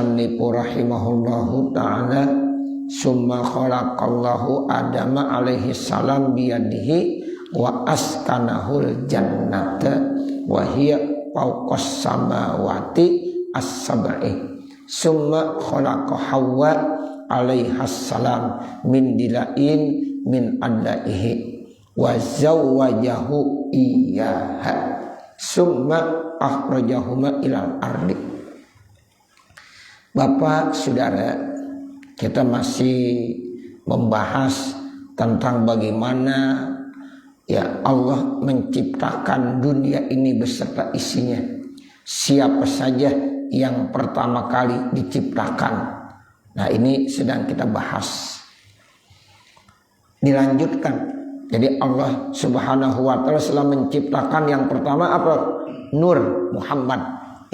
musannifu rahimahullahu ta'ala summa khalaqallahu adama alaihi salam biyadihi wa askanahul jannata wa hiya fawqas samawati as-sab'i summa khalaqa Hawa alaiha salam min dilain min adaihi wa zawwajahu iyyaha summa akhrajahuma ilal ardi. Bapak saudara, kita masih membahas tentang bagaimana ya Allah menciptakan dunia ini beserta isinya. Siapa saja yang pertama kali diciptakan. Nah, ini sedang kita bahas. Dilanjutkan. Jadi Allah Subhanahu wa taala setelah menciptakan yang pertama apa? Nur Muhammad.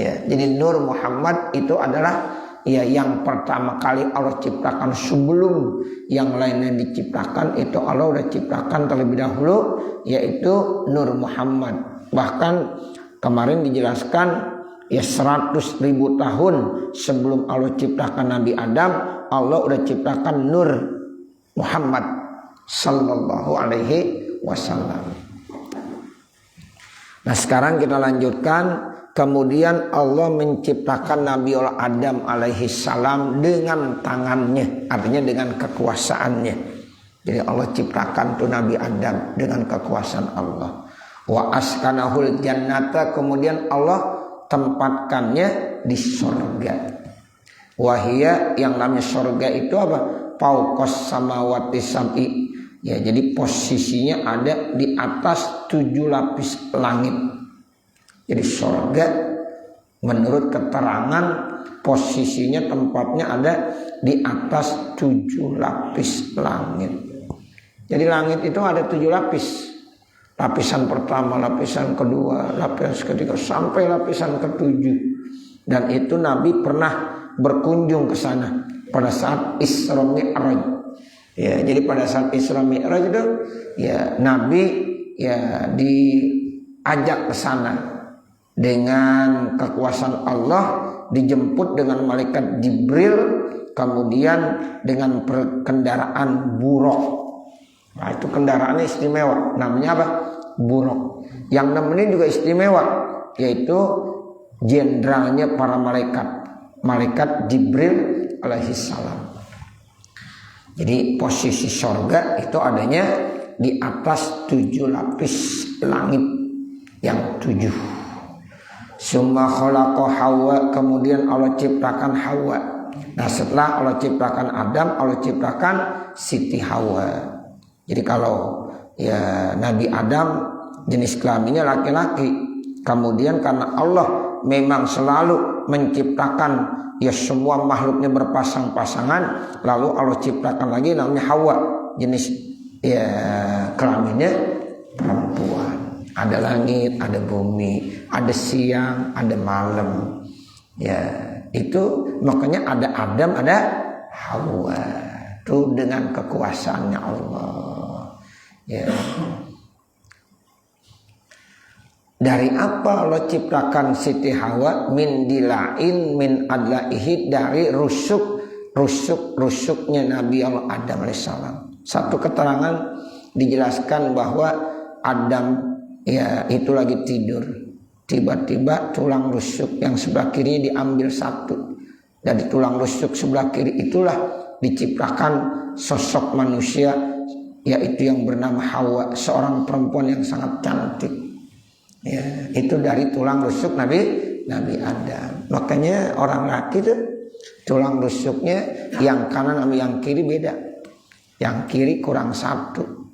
Ya, jadi Nur Muhammad itu adalah ya yang pertama kali Allah ciptakan sebelum yang lainnya diciptakan. Itu Allah sudah ciptakan terlebih dahulu, yaitu Nur Muhammad. Bahkan kemarin dijelaskan ya 100.000 tahun sebelum Allah ciptakan Nabi Adam, Allah sudah ciptakan Nur Muhammad sallallahu alaihi wasallam. Nah, sekarang kita lanjutkan. Kemudian Allah menciptakan Nabi Adam alaihi salam dengan tangannya, artinya dengan kekuasaannya. Jadi Allah ciptakan tuh Nabi Adam dengan kekuasaan Allah. Wa askanahul jannata, kemudian Allah tempatkannya di surga. Wahia, yang namanya surga itu apa? Fauqas samawati sab'i. Ya, jadi posisinya ada di atas 7 lapis langit. Jadi surga menurut keterangan posisinya tempatnya ada di atas 7 lapis langit. Jadi langit itu ada 7 lapis. Lapisan pertama, lapisan kedua, lapisan ketiga sampai lapisan ke-7. Dan itu Nabi pernah berkunjung ke sana pada saat Isra Mi'raj. Ya, jadi pada saat Isra Mi'raj itu ya Nabi ya diajak ke sana dengan kekuasaan Allah, dijemput dengan malaikat Jibril, kemudian dengan kendaraan buraq. Nah, itu kendaraannya istimewa, namanya apa? Buraq. Yang nemenin juga istimewa, yaitu jenderalnya para malaikat Jibril alaihissalam. Jadi posisi surga itu adanya di atas 7 lapis langit yang 7. Summa khalaqa Hawa, kemudian Allah ciptakan Hawa. Nah, setelah Allah ciptakan Adam, Allah ciptakan Siti Hawa. Jadi kalau ya Nabi Adam jenis kelaminnya laki-laki, kemudian karena Allah memang selalu menciptakan ya semua makhluknya berpasang-pasangan, lalu Allah ciptakan lagi namanya Hawa, jenis ya kelaminnya perempuan. Ada langit, ada bumi, ada siang, ada malam. Ya, itu makanya ada Adam, ada Hawa. Itu dengan kekuasaannya Allah. Ya. Dari apa Allah ciptakan Siti Hawa? Min dilain min adlaihi, dari rusuknya Nabi Allah Adam alaihissalam. Satu keterangan dijelaskan bahwa Adam ya itu lagi tidur, tiba-tiba tulang rusuk yang sebelah kiri diambil satu. Dari tulang rusuk sebelah kiri itulah diciptakan sosok manusia, yaitu yang bernama Hawa, seorang perempuan yang sangat cantik. Ya, itu dari tulang rusuk Nabi Adam. Makanya orang laki itu tulang rusuknya yang kanan sama yang kiri beda. Yang kiri kurang satu.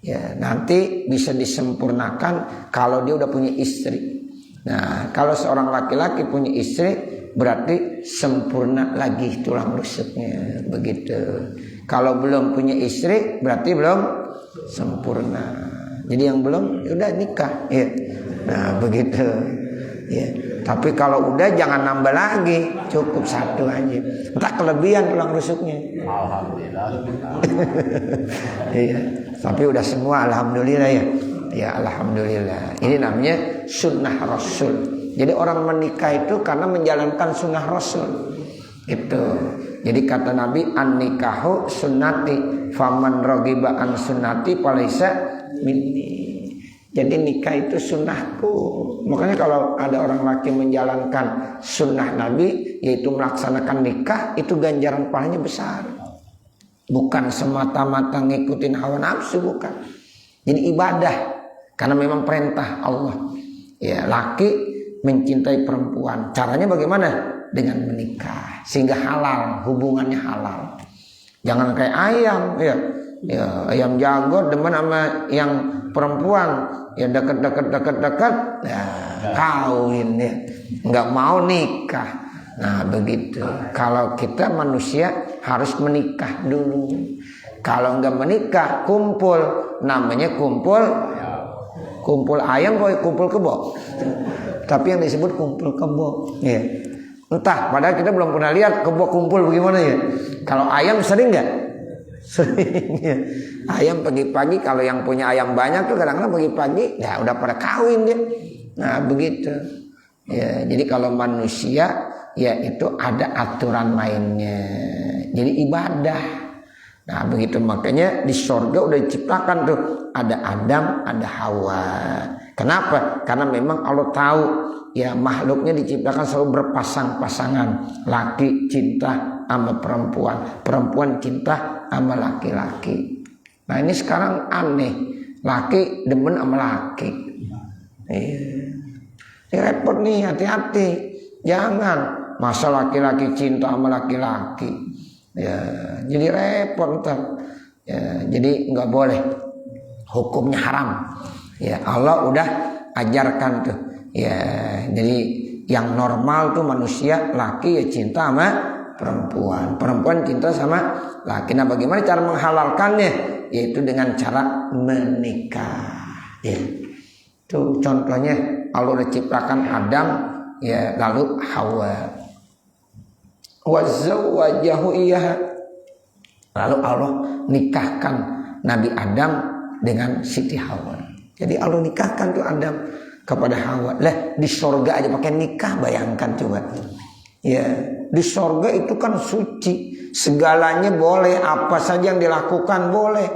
Ya, nanti bisa disempurnakan kalau dia udah punya istri. Nah, kalau seorang laki-laki punya istri, berarti sempurna lagi tulang rusuknya, begitu. Kalau belum punya istri, berarti belum sempurna. Jadi yang belum, udah nikah. Ya. Nah, begitu. Ya. Tapi kalau udah jangan nambah lagi, cukup satu aja. Entah kelebihan tulang rusuknya. Alhamdulillah. Iya. Tapi udah semua alhamdulillah ya. Ya alhamdulillah. Ini namanya sunnah Rasul. Jadi orang menikah itu karena menjalankan sunnah Rasul. Itu. Jadi kata Nabi, an-nikahu sunnati faman raghiba an sunnati falaysa minni. Jadi nikah itu sunnahku. Makanya kalau ada orang laki menjalankan sunnah Nabi, yaitu melaksanakan nikah, itu ganjaran pahalanya besar. Bukan semata-mata ngikutin hawa nafsu, bukan. Jadi ibadah, karena memang perintah Allah. Ya, laki mencintai perempuan. Caranya bagaimana? Dengan menikah, sehingga halal, hubungannya halal. Jangan kayak ayam, ya ayam jago demen sama yang perempuan, ya dekat, ya kawin ya, nggak mau nikah. Nah begitu. Kalau kita manusia harus menikah dulu. Kalau nggak menikah, kumpul, namanya kumpul ayam, kumpul kebo. Tapi yang disebut kumpul kebo, ya. Entah, padahal kita belum pernah lihat kebo kumpul bagaimana ya. Kalau ayam sering nggak? Sering ya. Ayam pagi-pagi, kalau yang punya ayam banyak tuh kadang-kadang pagi-pagi ya udah pada kawin dia. Nah begitu ya. Jadi kalau manusia ya itu ada aturan mainnya. Jadi ibadah. Nah begitu, makanya di surga udah diciptakan tuh ada Adam, ada Hawa. Kenapa? Karena memang Allah tahu ya makhluknya diciptakan selalu berpasang-pasangan. Laki cinta sama perempuan, perempuan cinta sama laki-laki. Nah ini sekarang aneh, laki demen sama laki. Ini repot nih, hati-hati. Jangan masa laki-laki cinta sama laki-laki. Ya, jadi repot ntar. Ya, jadi nggak boleh. Hukumnya haram. Ya Allah udah ajarkan tuh. Ya, jadi yang normal tuh manusia laki ya cinta sama perempuan, perempuan cinta sama laki. Nah bagaimana cara menghalalkannya? Yaitu dengan cara menikah. Ya. Itu contohnya Allah udah ciptakan Adam ya, lalu Hawa. Wa zawwajahu iyyaha. Lalu Allah nikahkan Nabi Adam dengan Siti Hawa. Jadi Allah nikahkan tuh Adam kepada Hawa. Lah di sorga aja pakai nikah, bayangkan coba. Ya, di sorga itu kan suci, segalanya boleh, apa saja yang dilakukan boleh.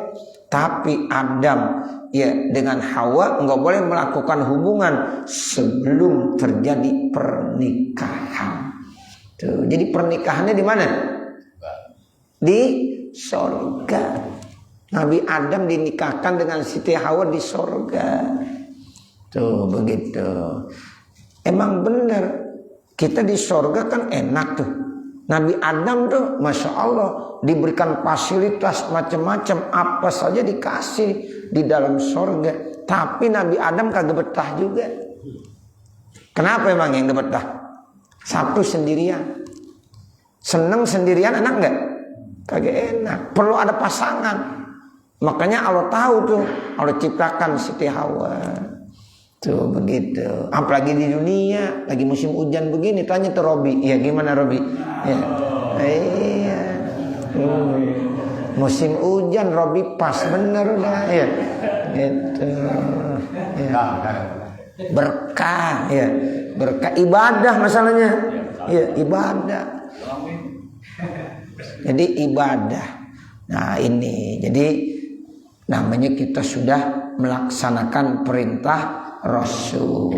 Tapi Adam ya dengan Hawa nggak boleh melakukan hubungan sebelum terjadi pernikahan. Tuh, jadi pernikahannya di mana? Di sorga. Nabi Adam dinikahkan dengan Siti Hawa di sorga. Tuh begitu. Emang benar kita di sorga kan enak tuh. Nabi Adam tuh Masya Allah diberikan fasilitas macam-macam, apa saja dikasih di dalam sorga. Tapi Nabi Adam kagak betah juga. Kenapa emang yang gak betah? Satu sendirian. Seneng sendirian enak gak? Kagak enak. Perlu ada pasangan. Makanya Allah tahu tuh, Allah ciptakan Siti Hawa. Tuh begitu. Apalagi di dunia lagi musim hujan begini, tanya tuh Robi. Ya gimana Robi? Ya. Iya. Musim hujan Robi pas bener udah ya. Gitu. Ya. Berkah ya. Berkah ibadah masalahnya. Ya, ibadah. Jadi ibadah. Nah, ini. Jadi namanya kita sudah melaksanakan perintah Rasul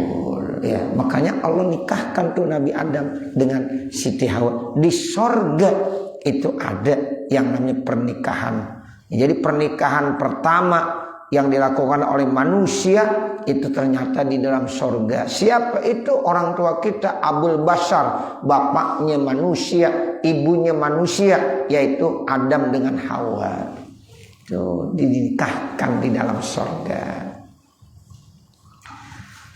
ya, makanya Allah nikahkan tuh Nabi Adam dengan Siti Hawa. Di sorga itu ada yang namanya pernikahan. Jadi pernikahan pertama yang dilakukan oleh manusia itu ternyata di dalam sorga. Siapa itu? Orang tua kita Abul Bashar, bapaknya manusia, ibunya manusia, yaitu Adam dengan Hawa. Tuh dinikahkan di dalam sorga.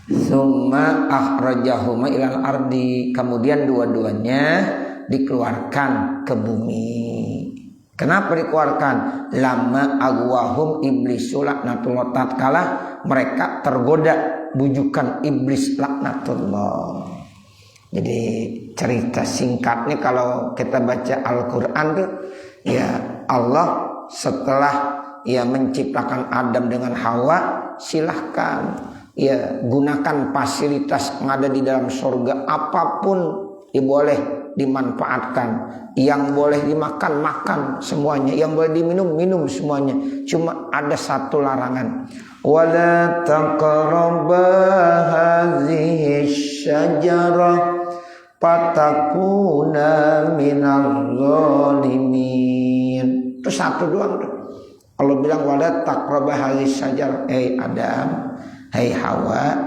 Summa akhrajahuma ilal ardi. Kemudian dua-duanya dikeluarkan ke bumi. Kenapa dikeluarkan? Lama agwahum iblisu laknatullah, tatkala mereka tergoda bujukan iblis laknatullah. Jadi cerita singkatnya kalau kita baca Al-Quran tuh ya, Allah setelah ya menciptakan Adam dengan Hawa, silahkan ya gunakan fasilitas yang ada di dalam surga, apapun ya boleh dimanfaatkan, yang boleh dimakan makan semuanya, yang boleh diminum minum semuanya. Cuma ada satu larangan, wala taqraba hadhihi syajarah fatakuna minal zalimin. Itu satu doang tuh. Allah bilang wala taqraba hadhihi syajarah, Adam, hai Hawa,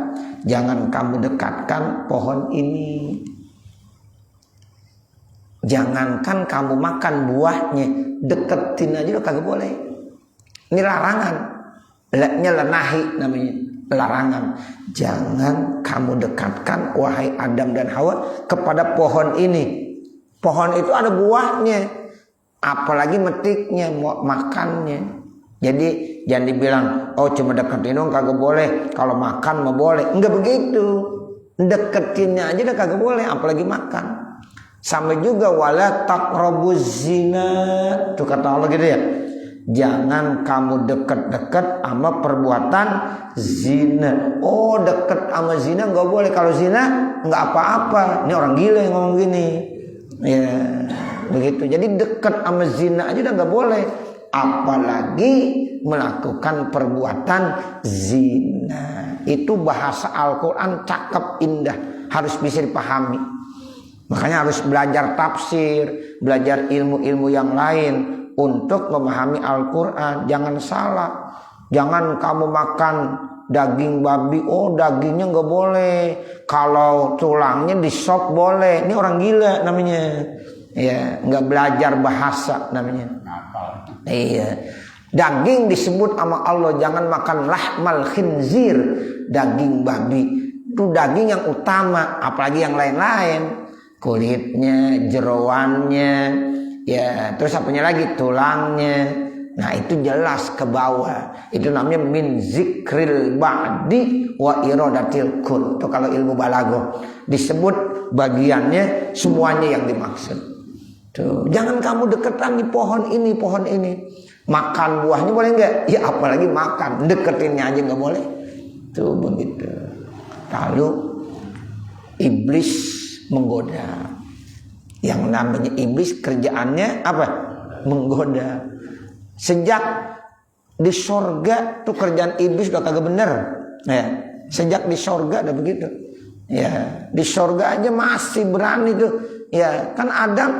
jangan kamu dekatkan pohon ini. Jangankan kamu makan buahnya, deketin aja lo kagak boleh. Ini larangan. Leknya lenahi namanya, larangan. Jangan kamu dekatkan wahai Adam dan Hawa kepada pohon ini. Pohon itu ada buahnya, apalagi metiknya, mau makannya. Jadi jangan dibilang oh cuma deketin dong kagak boleh, kalau makan mah boleh. Enggak begitu. Deketinnya aja udah kagak boleh, apalagi makan. Sama juga wala taqrabuz zina. Tuh kata Allah gitu ya. Jangan kamu deket-deket sama perbuatan zina. Oh deket sama zina nggak boleh. Kalau zina nggak apa-apa. Ini orang gila yang ngomong gini. Ya begitu. Jadi deket sama zina aja udah nggak boleh. Apalagi melakukan perbuatan zina. Itu bahasa Al-Quran cakep indah, harus bisa dipahami. Makanya harus belajar tafsir, belajar ilmu-ilmu yang lain untuk memahami Al-Quran. Jangan salah. Jangan kamu makan daging babi, oh dagingnya nggak boleh, kalau tulangnya di sop boleh. Ini orang gila namanya. Ya, nggak belajar bahasa namanya. Iya. Daging disebut sama Allah, jangan makan lahmal khinzir, daging babi. Itu daging yang utama, apalagi yang lain-lain. Kulitnya, jeroannya, ya, terus apanya lagi, tulangnya. Nah, itu jelas ke bawah. Itu namanya min zikril ba'di wa iradatil kun. Itu kalau ilmu balaghah disebut bagiannya semuanya yang dimaksud. Tuh, jangan kamu deketan di pohon ini, pohon ini. Makan buahnya boleh enggak? Ya apalagi makan, deketinnya aja enggak boleh. Tuh begitu. Lalu iblis menggoda. Yang namanya iblis kerjaannya apa? Menggoda. Sejak di sorga tuh kerjaan iblis udah kagak bener. Ya, sejak di sorga udah begitu. Ya, di sorga aja masih berani tuh. Ya, kan Adam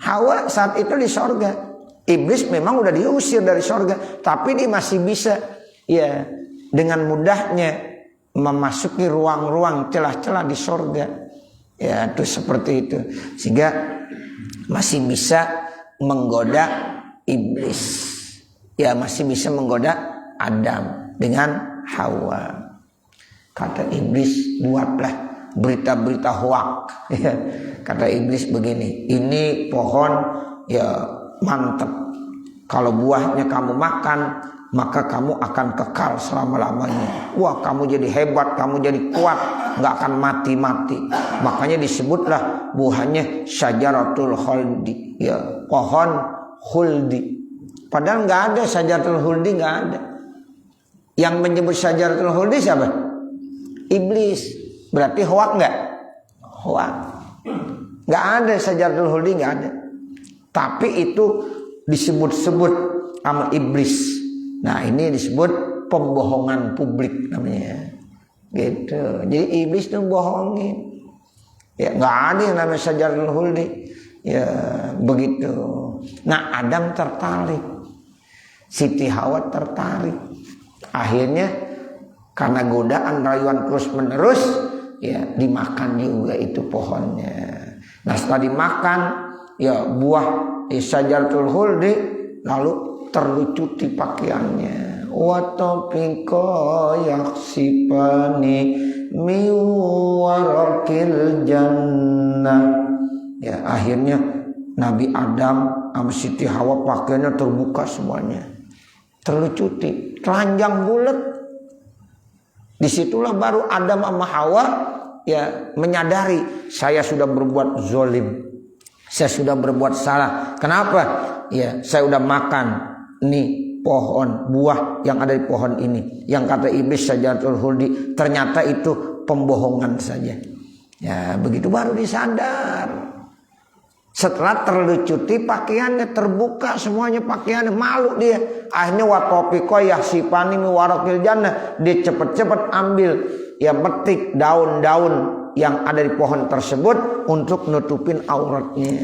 Hawa saat itu di sorga. Iblis memang udah diusir dari sorga, tapi dia masih bisa ya dengan mudahnya memasuki ruang-ruang celah-celah di sorga. Ya itu seperti itu. Sehingga masih bisa menggoda iblis. Ya masih bisa menggoda Adam dengan Hawa. Kata iblis, buatlah berita-berita hoak. Ya, kata iblis begini, ini pohon ya mantap. Kalau buahnya kamu makan, maka kamu akan kekal selama-lamanya. Wah, kamu jadi hebat, kamu jadi kuat, nggak akan mati-mati. Makanya disebutlah buahnya syajaratul khuldi, ya pohon khuldi. Padahal nggak ada syajaratul khuldi, nggak ada. Yang menyebut syajaratul khuldi siapa? Iblis. Berarti hoak nggak? Hoak. Nggak ada syajaratul khuldi, nggak ada. Tapi itu disebut-sebut sama iblis. Nah ini disebut pembohongan publik namanya. Gitu. Jadi iblis itu bohongin. Ya nggak ada yang namanya syajaratul khuldi. Ya begitu. Nah Adam tertarik, Siti Hawa tertarik. Akhirnya karena godaan rayuan terus menerus, ya dimakan juga itu pohonnya. Nah setelah dimakan, ya buah syajaratul khuldi, lalu terlucuti pakaiannya. Wa tafiqa yakhsifani min warakil jannah. Ya akhirnya Nabi Adam sama Siti Hawa pakaiannya terbuka semuanya, terlucuti, telanjang bulat. Disitulah baru Adam sama Hawa ya menyadari, saya sudah berbuat zolim, saya sudah berbuat salah. Kenapa? Ya saya udah makan nih pohon buah yang ada di pohon ini, yang kata iblis syajaratul khuldi, ternyata itu pembohongan saja. Ya begitu baru disadar. Setelah terlucuti pakaiannya, terbuka semuanya pakaiannya, malu dia. Akhirnya watopiko yahsifani mi warakil jannah, dia cepet-cepet ambil ya metik daun-daun yang ada di pohon tersebut untuk nutupin auratnya.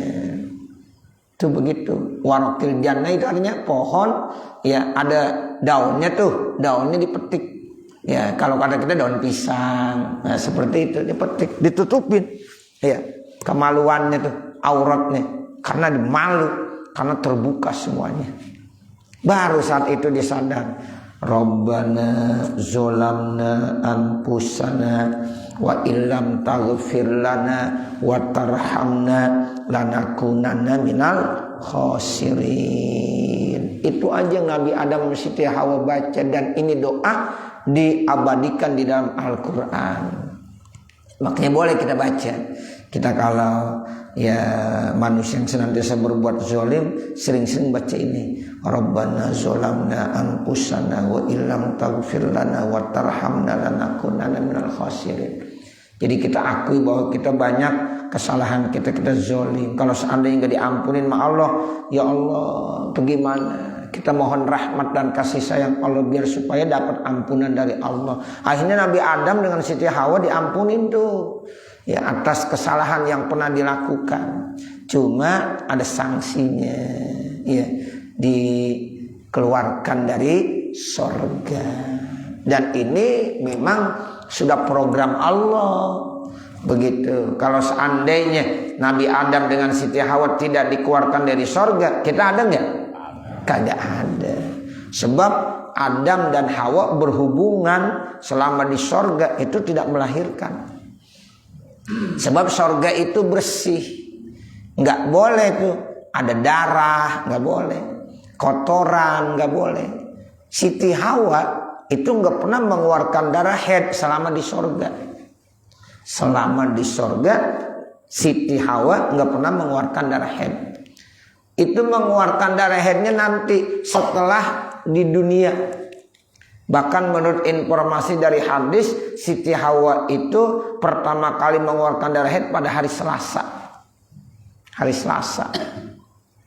Itu begitu. Warakil jannah itu artinya pohon ya ada daunnya tuh, daunnya dipetik. Ya kalau kata kita daun pisang, nah seperti itu dipetik, ditutupin. Ya kemaluannya tuh, auratnya, karena malu, karena terbuka semuanya. Baru saat itu disadar, Rabbana zolamna anfusana wa illam taghfir lana wa tarhamna lanakunanna minal khasirin. Itu aja Nabi Adam Siti Hawa baca, dan ini doa diabadikan di dalam Al-Quran. Makanya boleh kita baca. Kita kalau ya manusia yang senantiasa berbuat zalim, sering-sering baca ini, Rabbana zolamna anfusana wa illam taghfir lana wa tarhamna lanakunanna minal khasirin. Jadi kita akui bahwa kita banyak kesalahan kita zalim. Kalau seandainya nggak diampunin sama Allah, ya Allah, bagaimana? Kita mohon rahmat dan kasih sayang Allah biar supaya dapat ampunan dari Allah. Akhirnya Nabi Adam dengan Siti Hawa diampunin tuh, ya atas kesalahan yang pernah dilakukan. Cuma ada sanksinya, ya dikeluarkan dari surga. Dan ini memang sudah program Allah. Begitu. Kalau seandainya Nabi Adam dengan Siti Hawa tidak dikeluarkan dari surga, kita ada nggak? Kagak ada. Sebab Adam dan Hawa berhubungan selama di surga itu tidak melahirkan. Sebab surga itu bersih, nggak boleh tuh ada darah, nggak boleh, kotoran nggak boleh. Siti Hawa itu nggak pernah mengeluarkan darah haid selama di surga. Selama di surga Siti Hawa nggak pernah mengeluarkan darah haid. Itu mengeluarkan darah haidnya nanti setelah di dunia. Bahkan menurut informasi dari hadis, Siti Hawa itu pertama kali mengeluarkan darah haid pada hari Selasa. Hari Selasa.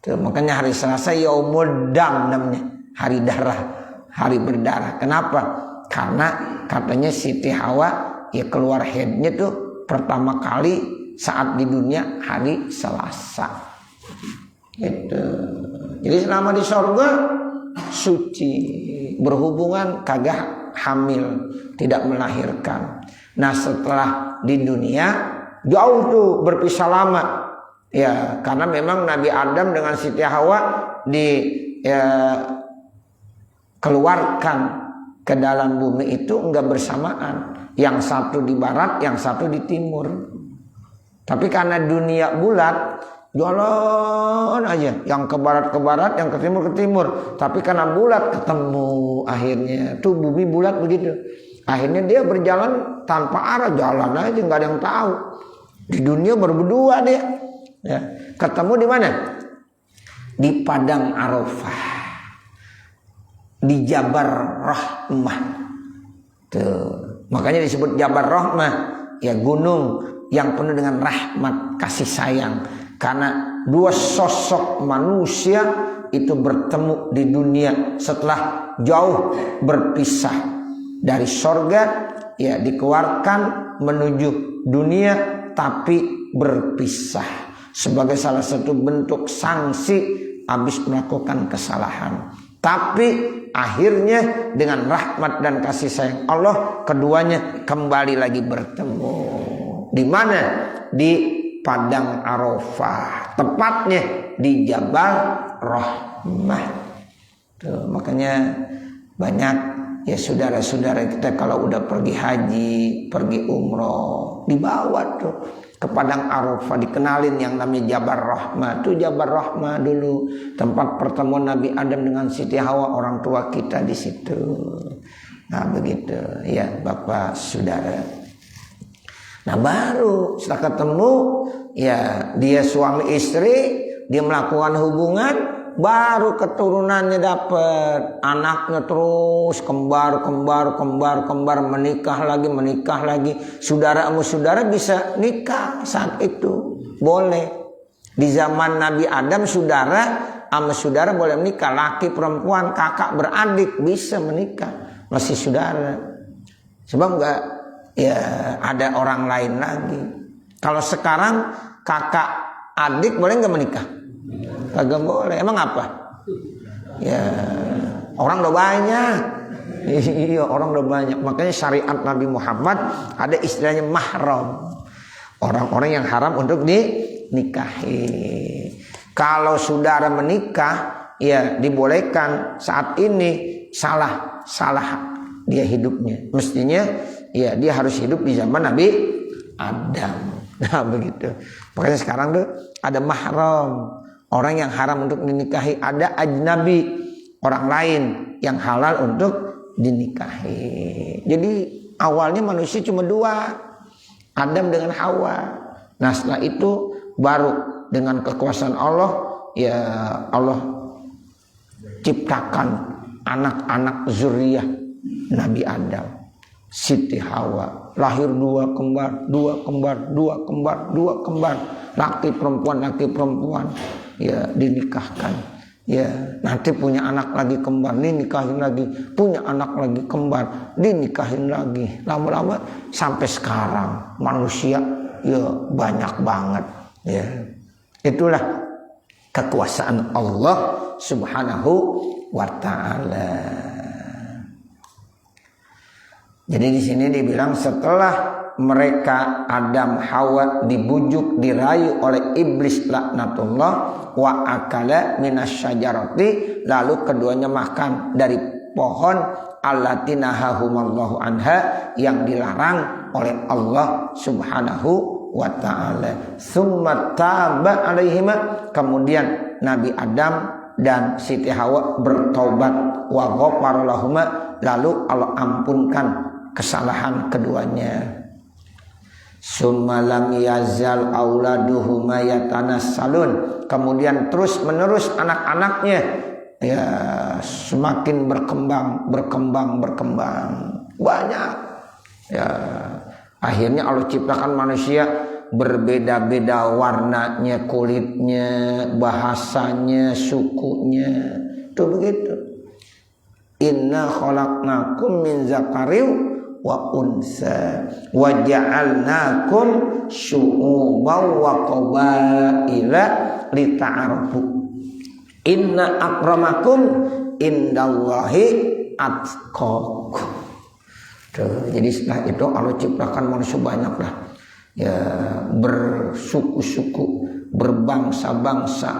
Tuh, makanya hari Selasa Yaumud Dam namanya, hari darah, hari berdarah. Kenapa? Karena katanya Siti Hawa ya keluar haidnya tuh pertama kali saat di dunia hari Selasa. Gitu. Jadi selama di surga suci, berhubungan kagak hamil, tidak melahirkan. Nah setelah di dunia jauh tuh berpisah lama, ya karena memang Nabi Adam dengan Siti Hawa keluarkan ke dalam bumi itu enggak bersamaan, yang satu di barat, yang satu di timur. Tapi karena dunia bulat, jalan aja, yang ke barat, yang ke timur. Tapi karena bulat ketemu akhirnya. Tuh bumi bulat begitu. Akhirnya dia berjalan tanpa arah, jalan aja, nggak ada yang tahu. Di dunia berdua dia. Ya. Ketemu di mana? Di Padang Arafah, di Jabar Rahmah. Tuh, makanya disebut Jabar Rahmah, ya gunung yang penuh dengan rahmat, kasih sayang. Karena dua sosok manusia itu bertemu di dunia setelah jauh berpisah dari surga, ya dikeluarkan menuju dunia tapi berpisah sebagai salah satu bentuk sanksi habis melakukan kesalahan. Tapi akhirnya dengan rahmat dan kasih sayang Allah keduanya kembali lagi bertemu. Di mana? Di Padang Arafah, tepatnya di Jabal Rahmah. Tuh, makanya banyak ya saudara-saudara kita kalau udah pergi haji, pergi umroh, dibawa tuh ke Padang Arafah, dikenalin yang namanya Jabal Rahmah. Tuh Jabal Rahmah dulu tempat pertemuan Nabi Adam dengan Siti Hawa, orang tua kita di situ. Nah begitu ya Bapak Saudara. Nah baru setelah ketemu ya dia suami istri, dia melakukan hubungan, baru keturunannya dapat, anaknya terus kembar, menikah lagi. Saudara bisa nikah saat itu, boleh. Di zaman Nabi Adam saudara sama saudara boleh menikah, laki perempuan, kakak beradik bisa menikah, masih saudara. Sebab enggak ya ada orang lain lagi. Kalau sekarang kakak adik boleh nggak menikah? Kagak boleh. Emang apa? Ya orang udah banyak. Iya orang udah banyak. Makanya syariat Nabi Muhammad ada istilahnya mahram. Orang-orang yang haram untuk dinikahi. Kalau saudara menikah ya dibolehkan. Saat ini salah dia hidupnya. Mestinya ya dia harus hidup di zaman Nabi Adam. Nah begitu. Makanya sekarang tuh ada mahram, orang yang haram untuk dinikahi. Ada ajnabi, orang lain yang halal untuk dinikahi. Jadi awalnya manusia cuma dua, Adam dengan Hawa. Nah setelah itu baru dengan kekuasaan Allah ya Allah ciptakan anak-anak zuriyah Nabi Adam, Siti Hawa, lahir dua kembar, laki perempuan, ya dinikahkan, ya nanti punya anak lagi kembar, dinikahin lagi, punya anak lagi kembar, dinikahin lagi, lama-lama sampai sekarang manusia ya banyak banget, ya itulah kekuasaan Allah Subhanahu wa Ta'ala. Jadi di sini dibilang setelah mereka Adam Hawa dibujuk dirayu oleh iblis laknatullah wa akala minasyajarati, lalu keduanya makan dari pohon allati nahahumallahu anha, yang dilarang oleh Allah Subhanahu wa ta'ala. Tsumma taba alaihima, kemudian Nabi Adam dan Siti Hawa bertobat, wa ghafara lahuma, lalu Allah ampunkan kesalahan keduanya. Summa lam yazal auladuhuma yatanassalun, kemudian terus menerus anak-anaknya ya semakin berkembang banyak ya. Akhirnya Allah ciptakan manusia berbeda-beda warnanya, kulitnya, bahasanya, sukunya. Itu begitu. Inna khalaqnakum min zakarin wa unsa wa ja'alnakum syu'uban wa qabaila lita'arafu. Inna akramakum indallahi atqakum. Jadi setelah itu Allah ciptakan manusia banyak lah, ya bersuku-suku, berbangsa-bangsa,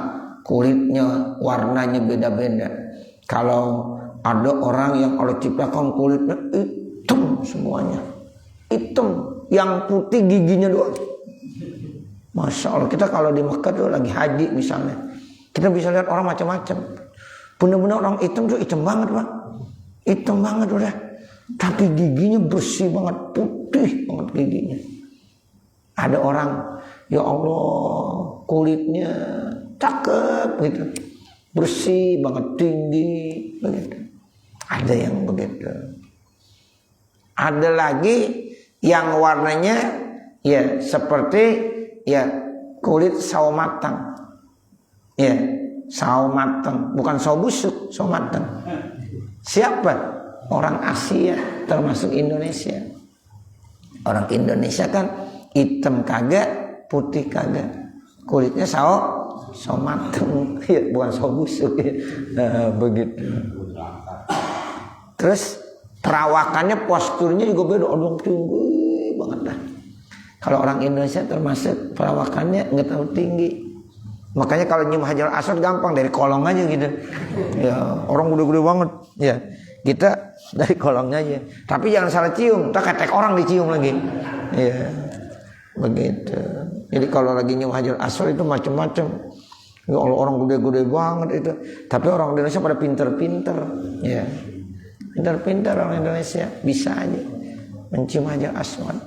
kulitnya, warnanya beda-beda. Kalau ada orang yang Allah ciptakan kulitnya hitam semuanya, hitam, yang putih giginya doang. Masya Allah, kita kalau di Mekah tuh lagi haji misalnya, kita bisa lihat orang macam-macam. Benar-benar orang hitam tuh hitam banget Pak, hitam banget udah. Tapi giginya bersih banget, putih banget giginya. Ada orang, ya Allah, kulitnya cakep gitu, bersih banget, tinggi begitu. Ada yang begitu. Ada lagi yang warnanya ya seperti ya kulit sawo matang. Ya, sawo matang, bukan sawo busuk, sawo matang. Siapa? Orang Asia, termasuk Indonesia. Orang Indonesia kan hitam kagak, putih kagak, kulitnya sawo mateng, ya, bukan sawo busuk ya. Begitu. Terus perawakannya, posturnya juga beda, odong tinggi banget lah. Kalau orang Indonesia termasuk perawakannya nggak terlalu tinggi. Makanya kalau nyium Hajar Aswad gampang, dari kolong aja gitu. Ya, orang gede-gede banget. Ya, kita dari kolongnya aja. Tapi jangan salah cium, tak ketek orang dicium lagi. Ya, begitu. Jadi kalau lagi nyium Hajar Aswad itu macam-macam. Ya Allah, orang gede-gede banget itu. Tapi orang Indonesia pada pinter-pinter. Ya, pinter-pinter orang Indonesia, bisa aja mencium Hajar Aswad.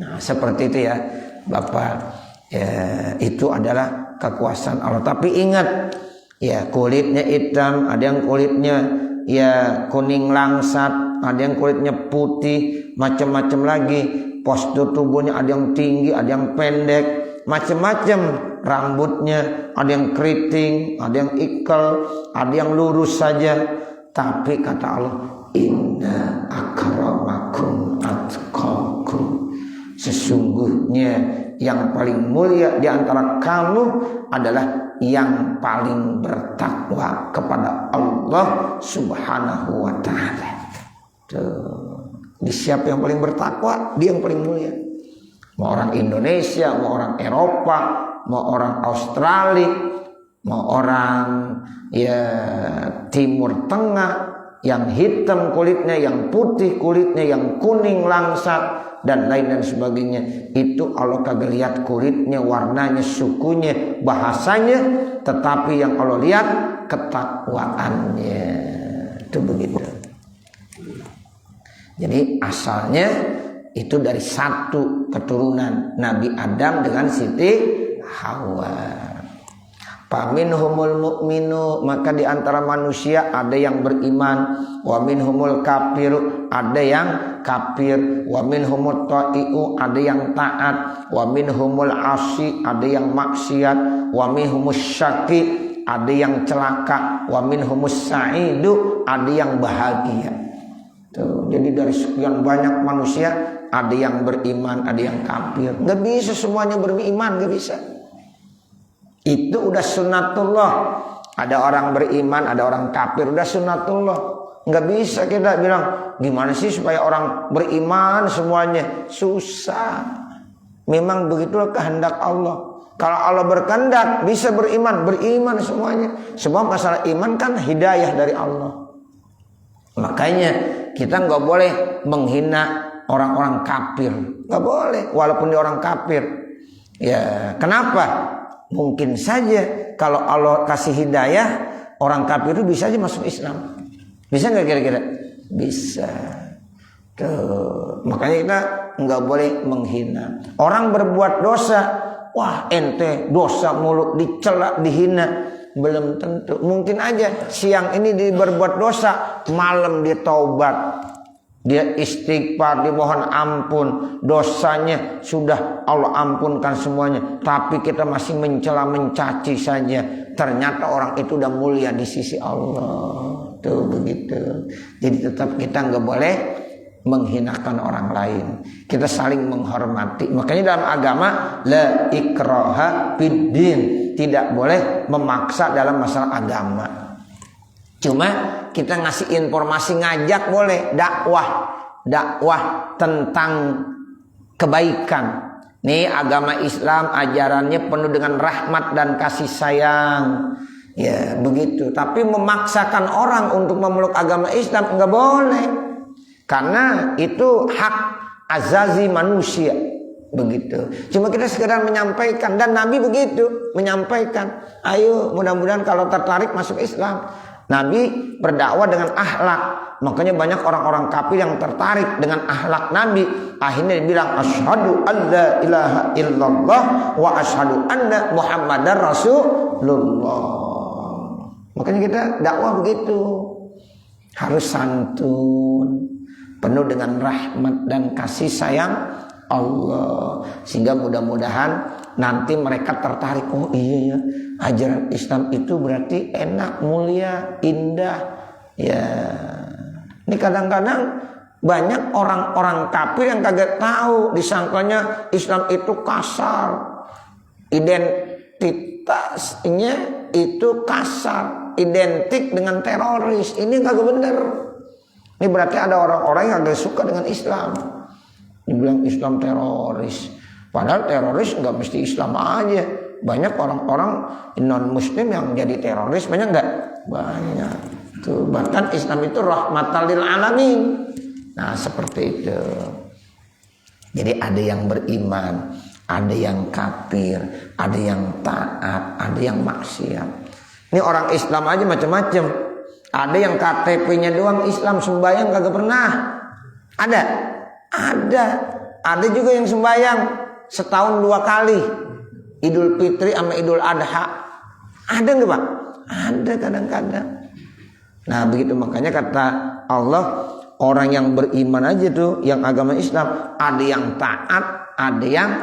Nah, seperti itu ya, Bapak. Ya, itu adalah kekuasaan Allah. Tapi ingat, ya kulitnya hitam, ada yang kulitnya ya kuning langsat, ada yang kulitnya putih, macam-macam lagi. Postur tubuhnya ada yang tinggi, ada yang pendek, macam-macam. rambutnya, ada yang keriting, ada yang ikal, ada yang lurus saja. Tapi kata Allah, inna akramakum atqakum, sesungguhnya yang paling mulia di antara kamu adalah yang paling bertakwa kepada Allah Subhanahu wa ta'ala. Di siapa yang paling bertakwa, dia yang paling mulia. Mau orang Indonesia, mau orang Eropa, mau orang Australia, mau orang ya Timur Tengah, yang hitam kulitnya, yang putih kulitnya, yang kuning langsat dan lain dan sebagainya. Itu Allah kagak lihat kulitnya, warnanya, sukunya, bahasanya, tetapi yang Allah lihat ketakwaannya. Itu begitu. Jadi asalnya itu dari satu keturunan Nabi Adam dengan Siti Hawa. Faminhumul mu'minu, maka di antara manusia ada yang beriman, wa minhumul kafiru, ada yang kafir, wa minhumut ta'i'u, ada yang taat, wa minhumul asi, ada yang maksiat, wa minhumus syaqi, ada yang celaka, wa minhumus sa'idu, ada yang bahagia. Tuh, jadi dari sekian banyak manusia ada yang beriman, ada yang kafir. Gak bisa semuanya beriman, gak bisa. Itu udah sunnatullah. Ada orang beriman, ada orang kafir, udah sunnatullah. Nggak bisa kita bilang gimana sih supaya orang beriman semuanya. Susah. Memang begitulah kehendak Allah. Kalau Allah berkehendak bisa beriman semuanya. Sebab masalah iman kan hidayah dari Allah. Makanya kita nggak boleh menghina orang-orang kafir. Nggak boleh, walaupun dia orang kafir. Ya, kenapa? Mungkin saja kalau Allah kasih hidayah, orang kafir itu bisa aja masuk Islam. Bisa nggak kira-kira? Bisa. Tuh. Makanya kita nggak boleh menghina. Orang berbuat dosa, wah ente dosa mulu, dicela, dihina. Belum tentu. Mungkin aja siang ini dia berbuat dosa, malam dia taubat. Dia istighfar, dia mohon ampun, dosanya sudah Allah ampunkan semuanya. Tapi kita masih mencela, mencaci saja. Ternyata orang itu udah mulia di sisi Allah. Tuh begitu. Jadi tetap kita nggak boleh menghinakan orang lain. Kita saling menghormati. Makanya dalam agama la ikraha fiddin, tidak boleh memaksa dalam masalah agama. Cuma kita ngasih informasi, ngajak boleh, dakwah tentang kebaikan. Nih agama Islam ajarannya penuh dengan rahmat dan kasih sayang. Ya begitu. Tapi memaksakan orang untuk memeluk agama Islam enggak boleh. Karena itu hak azazi manusia. Begitu. Cuma kita sekedar menyampaikan, dan Nabi begitu menyampaikan. Ayo mudah-mudahan kalau tertarik masuk Islam. Nabi berdakwah dengan akhlak. Makanya banyak orang-orang kafir yang tertarik dengan akhlak Nabi. Akhirnya dia bilang asyhadu alla ilaha illallah wa asyhadu anna muhammadar rasulullah. Makanya kita dakwah begitu. Harus santun, penuh dengan rahmat dan kasih sayang Allah. Sehingga mudah-mudahan nanti mereka tertarik. Oh iya ya, ajaran Islam itu berarti enak, mulia, indah. Ya, ini kadang-kadang banyak orang-orang kafir yang kagak tahu, disangkanya Islam itu kasar, identitasnya itu kasar, identik dengan teroris. Ini kagak bener. Ini berarti ada orang-orang yang kagak suka dengan Islam. Dibilang Islam teroris. Padahal teroris nggak mesti Islam aja. Banyak orang-orang non muslim yang jadi teroris, banyak nggak? Banyak. Tuh, bahkan Islam itu rahmatan lil alamin. Nah seperti itu. Jadi ada yang beriman, ada yang kafir, ada yang taat, ada yang maksiat. Ini orang Islam aja macam-macam. Ada yang KTP-nya doang Islam, sembahyang kagak pernah. Ada. Ada juga yang sembahyang setahun 2 kali, Idul Fitri sama Idul Adha. Ada nggak Pak? Ada kadang-kadang. Nah begitu, makanya kata Allah, orang yang beriman aja tuh, yang agama Islam, ada yang taat, ada yang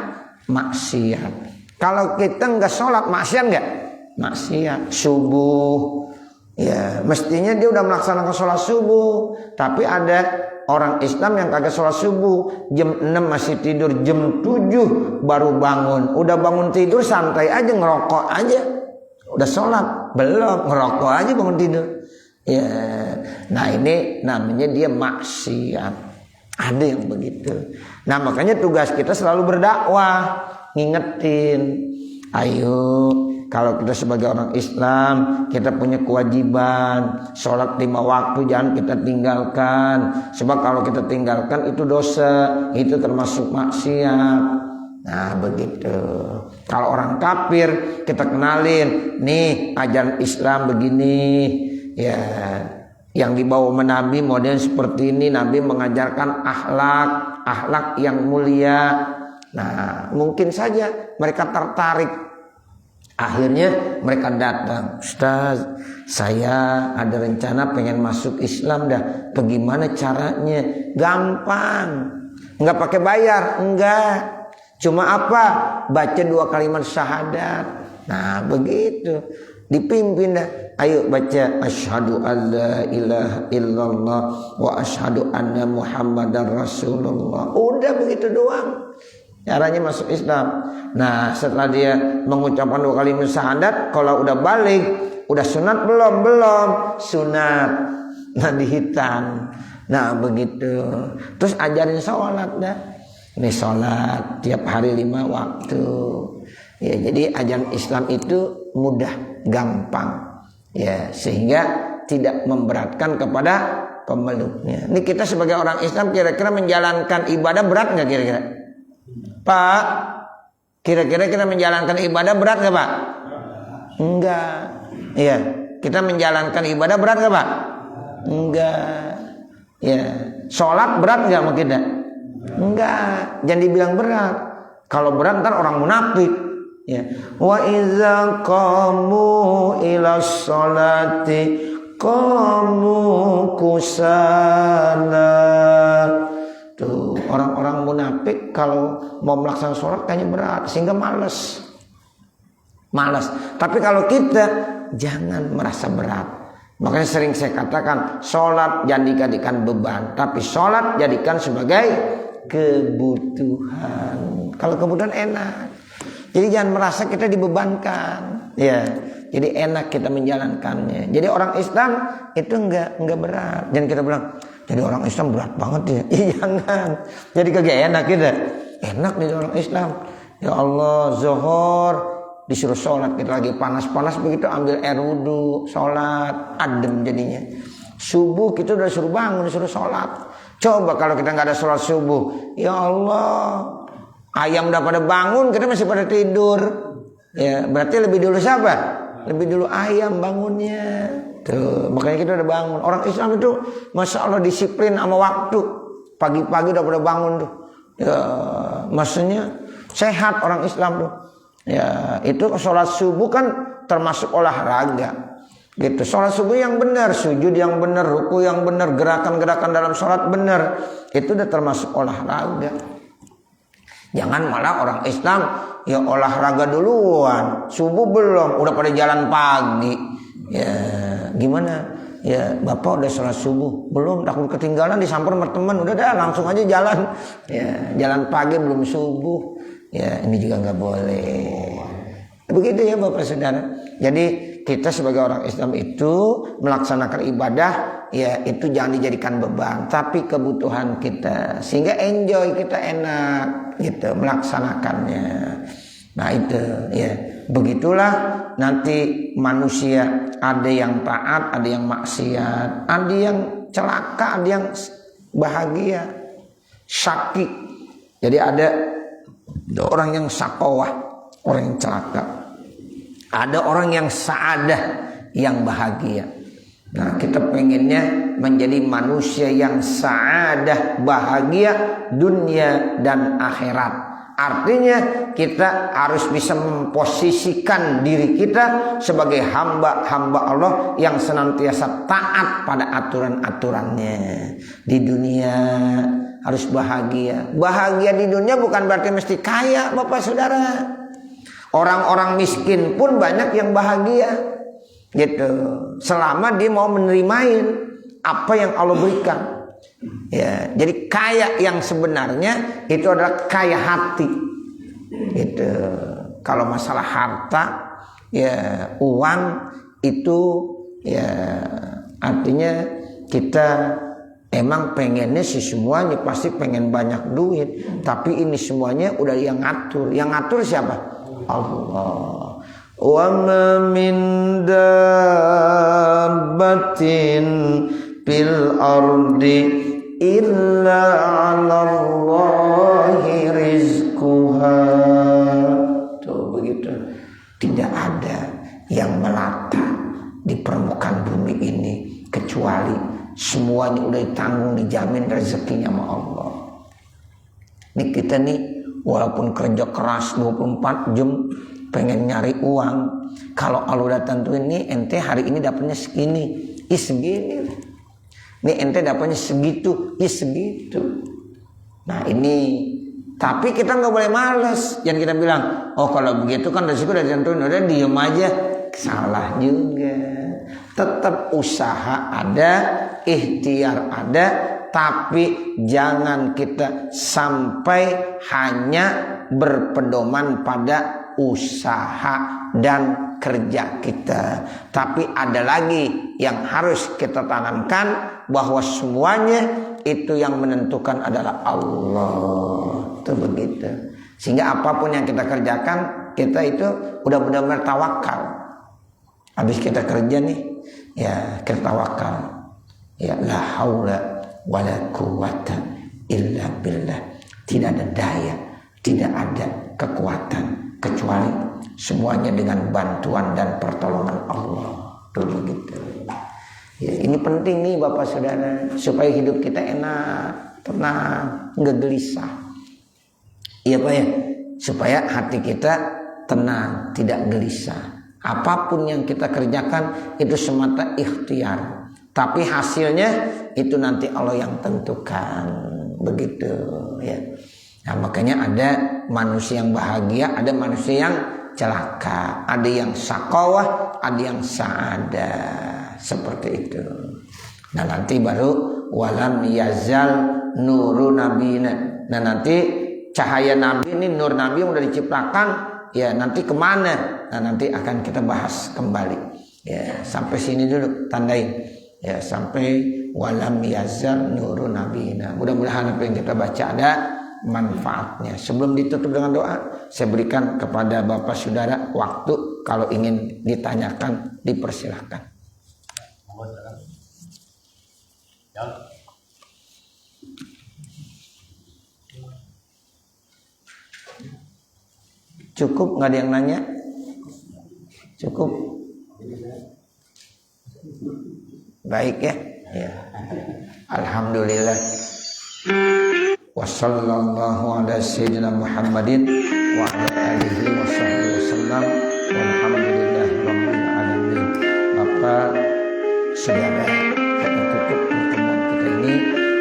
maksiat. Kalau kita nggak sholat, maksiat nggak? Maksiat. Subuh, ya mestinya dia udah melaksanakan sholat subuh. Tapi ada orang Islam yang kagak sholat subuh, jam 6 masih tidur, jam 7 baru bangun. Udah bangun tidur santai aja, ngerokok aja. Udah sholat, belum, ngerokok aja bangun tidur. Ya, nah ini namanya dia maksiat. Ada yang begitu. Nah makanya tugas kita selalu berdakwah, ngingetin, ayo kalau kita sebagai orang Islam kita punya kewajiban sholat 5 waktu, jangan kita tinggalkan. Sebab kalau kita tinggalkan itu dosa, itu termasuk maksiat. Nah begitu. Kalau orang kafir kita kenalin, nih ajaran Islam begini, ya yang dibawa Nabi model seperti ini. Nabi mengajarkan akhlak yang mulia. Nah mungkin saja mereka tertarik, akhirnya mereka datang, Ustaz saya ada rencana pengen masuk Islam dah, bagaimana caranya? Gampang, nggak pakai bayar, enggak, cuma apa, baca 2 kalimat syahadat. Nah begitu, dipimpin dah, ayo baca asyhadu alla ilaha illallah wa asyhadu anna muhammadar rasulullah. Udah begitu doang caranya masuk Islam. Nah setelah dia mengucapkan 2 kalimat syahadat, kalau udah balik, udah sunat belum? Belum sunat. Nah dihitan. Nah begitu. Terus ajarin sholat dah. Ini sholat tiap hari 5 waktu. Ya jadi ajaran Islam itu mudah, gampang. Ya sehingga tidak memberatkan kepada pemeluknya. Ini kita sebagai orang Islam kira-kira menjalankan ibadah berat nggak kira-kira? Pak, kira-kira kita menjalankan ibadah berat gak Pak? Enggak. Iya, kita menjalankan ibadah berat gak Pak? Enggak. Ya, sholat berat gak sama kita? Enggak. Jangan dibilang berat. Kalau berat ntar orang munafik. Ya. Wa iza qamu ila sholati qamu kusala. Tuh, orang-orang munafik kalau mau melaksanakan sholat kayaknya berat sehingga malas. Tapi kalau kita jangan merasa berat. Makanya sering saya katakan sholat jangan dijadikan beban, tapi sholat jadikan sebagai kebutuhan. Kalau kebutuhan enak. Jadi jangan merasa kita dibebankan. Ya, jadi enak kita menjalankannya. Jadi orang Islam itu enggak berat. Jangan kita bilang jadi orang Islam berat banget ya. Jangan. Jadi kagak enak kita. Enak jadi orang Islam. Ya Allah, zuhur disuruh sholat, kita lagi panas-panas begitu ambil air wudu, sholat, adem jadinya. Subuh kita udah suruh bangun, disuruh sholat. Coba kalau kita nggak ada sholat subuh, ya Allah, ayam udah pada bangun, kita masih pada tidur. Ya berarti lebih dulu siapa? Lebih dulu ayam bangunnya. Tuh, makanya kita udah bangun. Orang Islam itu masya Allah disiplin sama waktu. Pagi-pagi udah pada bangun tuh. Ya, maksudnya sehat orang Islam tuh. Ya, itu sholat subuh kan termasuk olahraga. Gitu. Sholat subuh yang benar, sujud yang benar, ruku yang benar, gerakan-gerakan dalam sholat benar, itu udah termasuk olahraga. Jangan malah orang Islam ya olahraga duluan, subuh belum, udah pada jalan pagi. Ya gimana? Ya bapak udah sholat subuh belum, takut ketinggalan disamper sama teman, udah dah langsung aja jalan. Ya jalan pagi belum subuh. Ya ini juga nggak boleh. Begitu ya Bapak Saudara. Jadi kita sebagai orang Islam itu melaksanakan ibadah ya itu jangan dijadikan beban, tapi kebutuhan kita sehingga enjoy, kita enak gitu melaksanakannya. Nah itu ya begitulah nanti manusia, ada yang taat, ada yang maksiat, ada yang celaka, ada yang bahagia, syaki. Jadi ada orang yang syakawah, orang yang celaka. Ada orang yang saadah, yang bahagia. Nah kita pengennya menjadi manusia yang saadah, bahagia dunia dan akhirat. Artinya kita harus bisa memposisikan diri kita sebagai hamba-hamba Allah yang senantiasa taat pada aturan-aturannya. Di dunia harus bahagia. Bahagia di dunia bukan berarti mesti kaya Bapak Saudara. Orang-orang miskin pun banyak yang bahagia gitu, selama dia mau menerimain apa yang Allah berikan. Ya, jadi kaya yang sebenarnya itu adalah kaya hati. Gitu. Kalau masalah harta, ya uang itu ya artinya kita emang pengennya sih semuanya pasti pengen banyak duit, tapi ini semuanya udah yang ngatur. Yang ngatur siapa? Allah. Wa ma min dabbatin fil ardi illa 'alallahi rizquha. Tuh begitu. Tidak ada yang melata di permukaan bumi ini kecuali semuanya udah ditanggung, dijamin rezekinya sama Allah. Nih kita nih walaupun kerja keras 24 jam pengen nyari uang, kalau Allah udah tentuin nih ente hari ini dapatnya segini, segini. Nih ente dapatnya segitu, segitu. Nah ini, tapi kita nggak boleh males. Jangan kita bilang, oh kalau begitu kan resiko udah ditentuin, udah diem aja. Salah juga. Tetap usaha ada, ikhtiar ada, tapi jangan kita sampai hanya berpedoman pada usaha dan kerja kita. Tapi ada lagi yang harus kita tanamkan, bahwa semuanya itu yang menentukan adalah Allah. Itu begitu. Sehingga apapun yang kita kerjakan, kita itu udah benar-benar tawakal. Habis kita kerja nih, ya kita tawakal. Ya la haula wala quwata illa billah. Tidak ada daya, tidak ada kekuatan kecuali semuanya dengan bantuan dan pertolongan Allah. Tuh begitu. Ya, ini penting nih Bapak Saudara, supaya hidup kita enak, tenang, nggak gelisah. Iya Pak ya, supaya hati kita tenang, tidak gelisah. Apapun yang kita kerjakan itu semata ikhtiar, tapi hasilnya itu nanti Allah yang tentukan. Begitu ya. Nah makanya ada manusia yang bahagia, ada manusia yang celaka, ada yang sakawah, ada yang sa'adah. Seperti itu. Nah nanti baru walam yazal nuru nabina. Nah nanti cahaya nabi ini, nur nabi yang udah diciptakan, ya nanti kemana? Nah nanti akan kita bahas kembali. Ya sampai sini dulu tandain. Ya sampai walam yazal nuru nabina. Mudah-mudahan apa yang kita baca ada manfaatnya. Sebelum ditutup dengan doa, saya berikan kepada Bapak Saudara waktu, kalau ingin ditanyakan dipersilahkan. Cukup, nggak ada yang nanya? Cukup. Baik ya. Ya. Alhamdulillah. Wassallallahu ala sayyidina Muhammadin wa ala alihi wa sahbihi wasallam. Walhamdulillahi rabbil alamin. Bapak Saudara, kita tutup pertemuan kita ini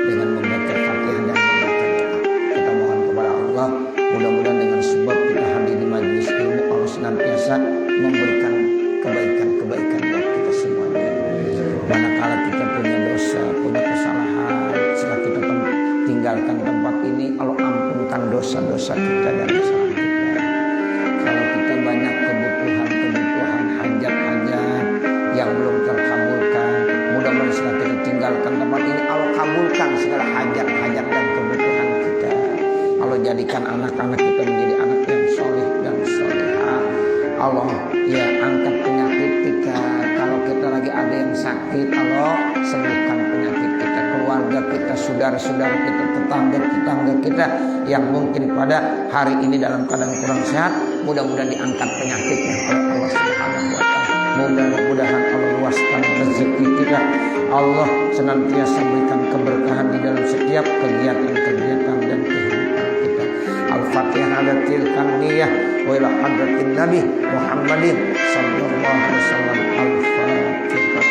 dengan membaca Fatihah dan membaca doa. Kita mohon kepada Allah, mudah-mudahan dengan sebab kita hadir di majelis ilmu, Allah senantiasa memberikan kebaikan-kebaikan buat kita semuanya. Manakala kita punya dosa, punya kesalahan, setelah kita tinggalkan tempat ini, Allah ampunkan dosa-dosa kita dan kesalahan kita. Kalau kita banyak kebutuhan, hajat-hajat yang belum terkabulkan, mudah-mudahan setelah kita tinggalkan tempat ini, Allah kabulkan segala hajat-hajat dan kebutuhan kita. Allah jadikan anak-anak kita menjadi anak yang soleh dan solehah. Allah ya angkat penyakit kita. Kalau kita lagi ada yang sakit, Allah sembuhkan penyakit kita, keluarga kita, saudara-saudara kita, tetangga kita yang mungkin pada hari ini dalam keadaan kurang sehat, mudah-mudahan diangkat penyakitnya oleh Allah Subhanahu wa taala. Mudah-mudahan Allah luaskan rezeki kita. Allah senantiasa berikan keberkahan di dalam setiap kegiatan-kegiatan dan kehidupan kita. Al-Fatihah ala tilkan niyah wa ila hadratin Nabi Muhammadin sallallahu alaihi wasallam. Al-Fatihah.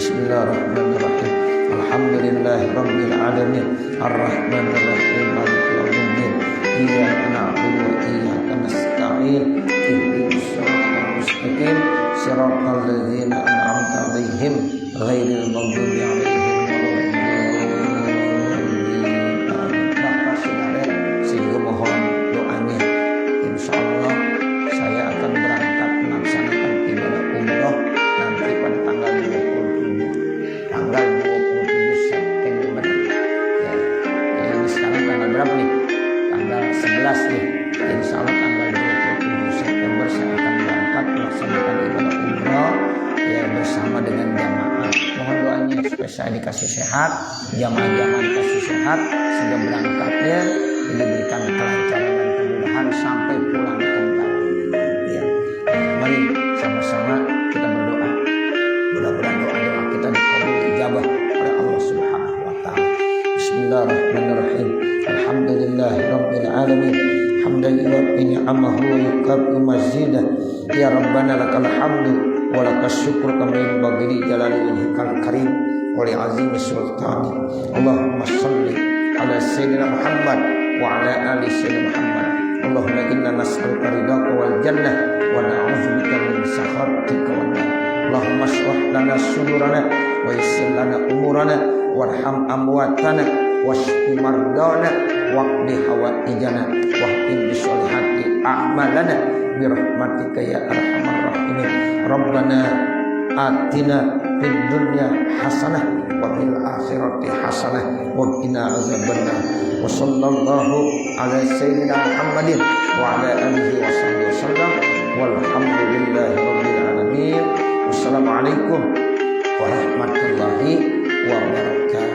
Bismillahirrahmanirrahim. Alhamdulillahirabbil alamin. Arrahmanirrahim. Maliki yaumiddin. iyyaka na'budu wa iyyaka nasta'in ihdinas siratal mustaqim siratal ladzina an'amta 'alaihim ghairil maghdubi 'alaihim waladdallin. Bapak Saudara, sehingga mohon doanya. Insyaallah saya akan berangkat melaksanakan ibadah umroh nanti pada tanggal 27 September. Ya, ini sekarang tanggal berapa nih? Tanggal 11 nih. Insyaallah tanggal 27 September saya akan berangkat melaksanakan ibadah umroh ya bersama dengan jamaah. Mohon doanya supaya saya dikasih sehat, jamaah-jamaah dikasih sehat sehingga berangkatnya diberikan kelancaran dan kemudahan sampai pulang kembali. Ya. Mari sama-sama kita berdoa. Mudah-mudahan doa-doa kita dikabul ijabah oleh Allah Subhanahu wa taala. Bismillahirrahmanirrahim. Alhamdulillahirabbil alamin. Hamdan yuwaffi ni'amahu wa yukafi mazidah. Ya Rabbana lakal hamdu wa lakas syukru kama yanbaghi li jalali wajhikal karim wa li azimi sultani. Allahumma shalli ala sayyidina Muhammad wa ala ali sayyidina Muhammad. Allahumma inna nas'aluka ridhaka wal jannah wa na'udzubika min sakhatika wan nar. Allahumma shrah lana sudurana wa yassir lana umurana warham amwatana washfi mardana waqdi hawaijana wahdim bisolihati a'malana birahmatika ya arhamar rahimin. Rabbana atina fid dunya hasanah wa fil akhirati hasanah wa qina azabannar. Wa sallallahu ala sayyidina Muhammadin wa ala alihi wa sahbihi wasallam walhamdulillahi rabbil alamin. Wassalamualaikum warahmatullahi wabarakatuh.